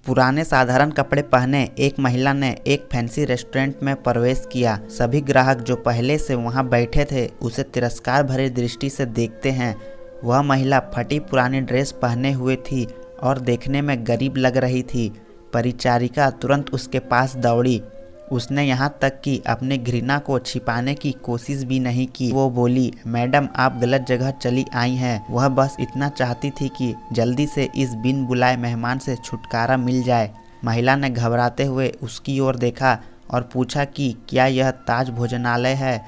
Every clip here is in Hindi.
पुराने साधारण कपड़े पहने एक महिला ने एक फैंसी रेस्टोरेंट में प्रवेश किया। सभी ग्राहक जो पहले से वहां बैठे थे उसे तिरस्कार भरी दृष्टि से देखते हैं। वह महिला फटी पुरानी ड्रेस पहने हुए थी और देखने में गरीब लग रही थी। परिचारिका तुरंत उसके पास दौड़ी। उसने यहाँ तक कि अपनी घृणा को छिपाने की कोशिश भी नहीं की। वो बोली, मैडम आप गलत जगह चली आई हैं। वह बस इतना चाहती थी कि जल्दी से इस बिन बुलाए मेहमान से छुटकारा मिल जाए। महिला ने घबराते हुए उसकी ओर देखा और पूछा कि क्या यह ताज भोजनालय है।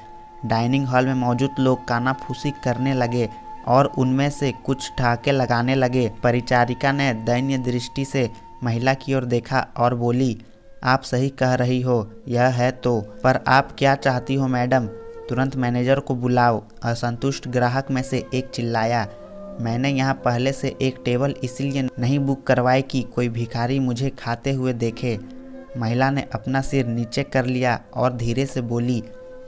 डाइनिंग हॉल में मौजूद लोग कानाफूसी करने लगे और उनमें से कुछ ठहाके लगाने लगे। परिचारिका ने दयनीय दृष्टि से महिला की ओर देखा और बोली, आप सही कह रही हो, यह है तो, पर आप क्या चाहती हो मैडम? तुरंत मैनेजर को बुलाओ। असंतुष्ट ग्राहक में से एक चिल्लाया। मैंने यहाँ पहले से एक टेबल इसलिए नहीं बुक करवाई कि कोई भिखारी मुझे खाते हुए देखे। महिला ने अपना सिर नीचे कर लिया और धीरे से बोली,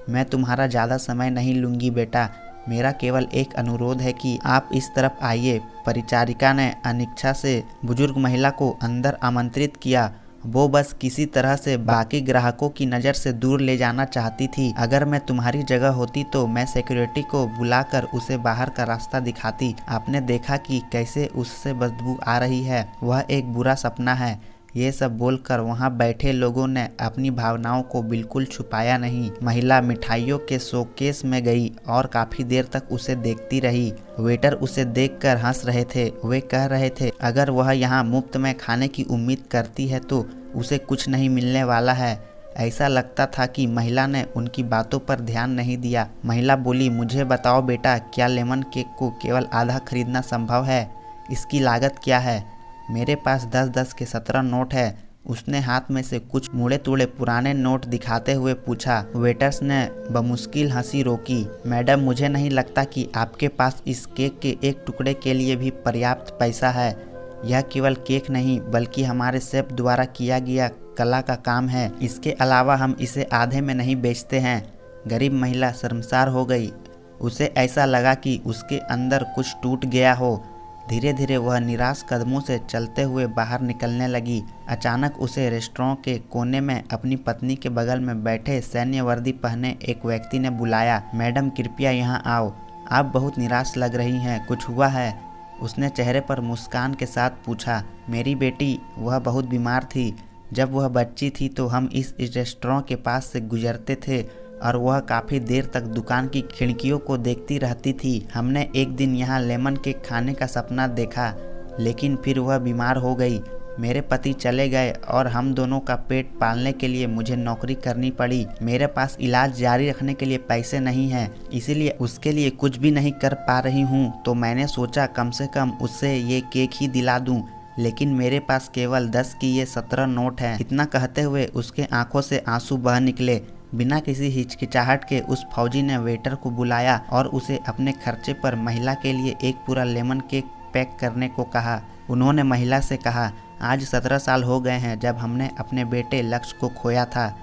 मैं तुम्हारा ज़्यादा समय नहीं लूँगी बेटा, मेरा केवल एक अनुरोध है कि आप इस तरफ आइए। परिचारिका ने अनिच्छा से बुजुर्ग महिला को अंदर आमंत्रित किया। वो बस किसी तरह से बाकी ग्राहकों की नज़र से दूर ले जाना चाहती थी। अगर मैं तुम्हारी जगह होती तो मैं सिक्योरिटी को बुलाकर उसे बाहर का रास्ता दिखाती। आपने देखा कि कैसे उससे बदबू आ रही है, वह एक बुरा सपना है। ये सब बोलकर वहाँ बैठे लोगों ने अपनी भावनाओं को बिल्कुल छुपाया नहीं। महिला मिठाइयों के शोकेस में गई और काफ़ी देर तक उसे देखती रही। वेटर उसे देखकर हंस रहे थे। वे कह रहे थे, अगर वह यहाँ मुफ्त में खाने की उम्मीद करती है तो उसे कुछ नहीं मिलने वाला है। ऐसा लगता था कि महिला ने उनकी बातों पर ध्यान नहीं दिया। महिला बोली, मुझे बताओ बेटा, क्या लेमन केक को केवल आधा खरीदना संभव है? इसकी लागत क्या है? मेरे पास 10-10 के 17 नोट है। उसने हाथ में से कुछ मुड़े तुड़े पुराने नोट दिखाते हुए पूछा। वेटर्स ने बमुश्किल हंसी रोकी। मैडम, मुझे नहीं लगता कि आपके पास इस केक के एक टुकड़े के लिए भी पर्याप्त पैसा है। यह केवल केक नहीं बल्कि हमारे शेफ द्वारा किया गया कला का काम है। इसके अलावा हम इसे आधे में नहीं बेचते हैं। गरीब महिला शर्मसार हो गई। उसे ऐसा लगा कि उसके अंदर कुछ टूट गया हो। धीरे धीरे वह निराश कदमों से चलते हुए बाहर निकलने लगी। अचानक उसे रेस्टोरेंट के कोने में अपनी पत्नी के बगल में बैठे सैन्य वर्दी पहने एक व्यक्ति ने बुलाया। मैडम कृपया यहाँ आओ, आप बहुत निराश लग रही हैं, कुछ हुआ है? उसने चेहरे पर मुस्कान के साथ पूछा। मेरी बेटी, वह बहुत बीमार थी। जब वह बच्ची थी तो हम इस रेस्टोरेंट के पास से गुजरते थे और वह काफ़ी देर तक दुकान की खिड़कियों को देखती रहती थी। हमने एक दिन यहाँ लेमन केक खाने का सपना देखा, लेकिन फिर वह बीमार हो गई। मेरे पति चले गए और हम दोनों का पेट पालने के लिए मुझे नौकरी करनी पड़ी। मेरे पास इलाज जारी रखने के लिए पैसे नहीं हैं, इसीलिए उसके लिए कुछ भी नहीं कर पा रही हूँ। तो मैंने सोचा कम से कम उससे ये केक ही दिला दूँ, लेकिन मेरे पास केवल 10 की ये 17 नोट हैं। इतना कहते हुए उसके आंखों से आंसू बह निकले। बिना किसी हिचकिचाहट के उस फौजी ने वेटर को बुलाया और उसे अपने खर्चे पर महिला के लिए एक पूरा लेमन केक पैक करने को कहा। उन्होंने महिला से कहा, आज 17 साल हो गए हैं जब हमने अपने बेटे लक्ष्य को खोया था।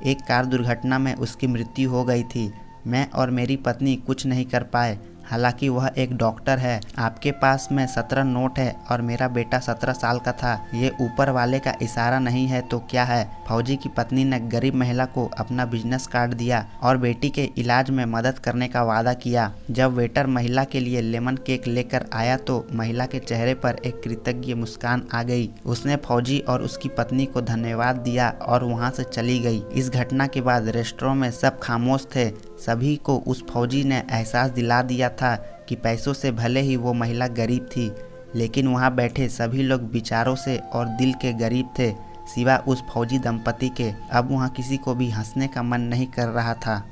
एक कार दुर्घटना में उसकी मृत्यु हो गई थी। मैं और मेरी पत्नी कुछ नहीं कर पाए, हालांकि वह एक डॉक्टर है। आपके पास में 17 नोट है और मेरा बेटा 17 साल का था। ये ऊपर वाले का इशारा नहीं है तो क्या है? फौजी की पत्नी ने गरीब महिला को अपना बिजनेस कार्ड दिया और बेटी के इलाज में मदद करने का वादा किया। जब वेटर महिला के लिए लेमन केक लेकर आया तो महिला के चेहरे पर एक कृतज्ञ मुस्कान आ गई। उसने फौजी और उसकी पत्नी को धन्यवाद दिया और वहाँ से चली गई। इस घटना के बाद रेस्टोरेंट में सब खामोश थे। सभी को उस फौजी ने एहसास दिला दिया था कि पैसों से भले ही वो महिला गरीब थी, लेकिन वहाँ बैठे सभी लोग विचारों से और दिल के गरीब थे, सिवा उस फौजी दंपति के। अब वहाँ किसी को भी हंसने का मन नहीं कर रहा था।